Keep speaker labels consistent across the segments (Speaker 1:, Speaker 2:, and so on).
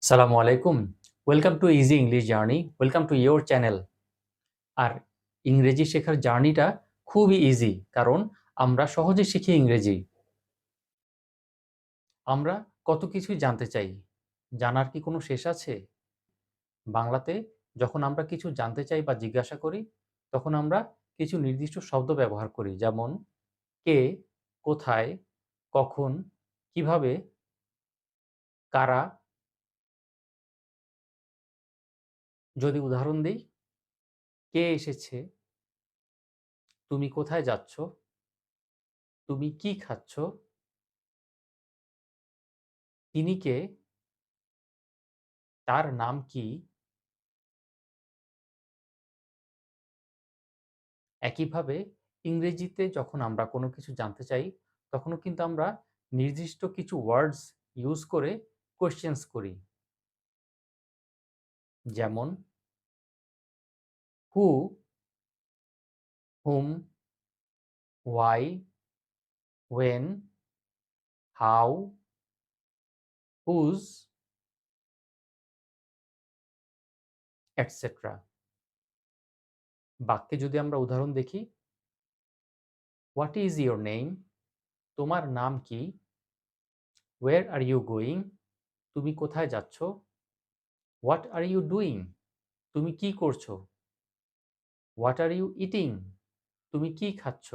Speaker 1: সালামু আলাইকুম। Welcome to easy English journey. Welcome to your channel. আর ইংরেজি শেখার জার্নিটা খুবই ইজি, কারণ আমরা সহজে শিখি ইংরেজি। আমরা কত কিছুই জানতে চাই, জানার কি কোনো শেষ আছে? বাংলাতে যখন আমরা কিছু জানতে চাই বা জিজ্ঞাসা করি, তখন আমরা কিছু নির্দিষ্ট শব্দ ব্যবহার করি, যেমন কে, কোথায়, কখন, কিভাবে, কারা। যদি উদাহরণ দিই, কে এসেছে, তুমি কোথায় যাচ্ছ, তুমি কি খাচ্ছ, তিনি কে, তার নাম কি। একইভাবে ইংরেজিতে যখন আমরা কোনো কিছু জানতে চাই, তখনও কিন্তু আমরা নির্দিষ্ট কিছু ওয়ার্ডস ইউজ করে কোয়েশ্চেনস করি। যেমন who, whom, why, when, how, whose, etcetera. বাক্যে যদি আমরা উদাহরণ দেখি, হোয়াট ইজ ইয়োর নেম, তোমার নাম কি, ওয়ের আর ইউ গোয়িং, তুমি কোথায় যাচ্ছ, হোয়াট আর ইউ ডুইং, তুমি কি করছো, হোয়াট আর ইউ ইটিং, তুমি কি খাচ্ছ,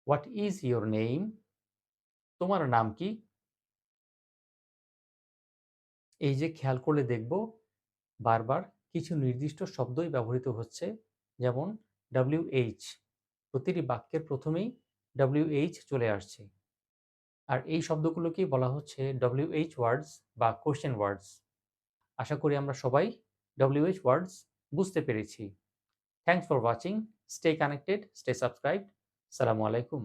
Speaker 1: হোয়াট ইজ ইয়োর নেম, তোমার নাম কি। এই যে খেয়াল করলে দেখব, বারবার কিছু নির্দিষ্ট শব্দই ব্যবহৃত হচ্ছে, যেমন WH, প্রতিটি বাক্যের প্রথমেই WH চলে আসছে। আর এই শব্দগুলোকেই বলা হচ্ছে WH ওয়ার্ডস বা কোশ্চেন ওয়ার্ডস। আশা করি আমরা সবাই WH ওয়ার্ডস বুঝতে পেরেছি। Thanks for watching. Stay connected, stay subscribed. সালামু আলাইকুম।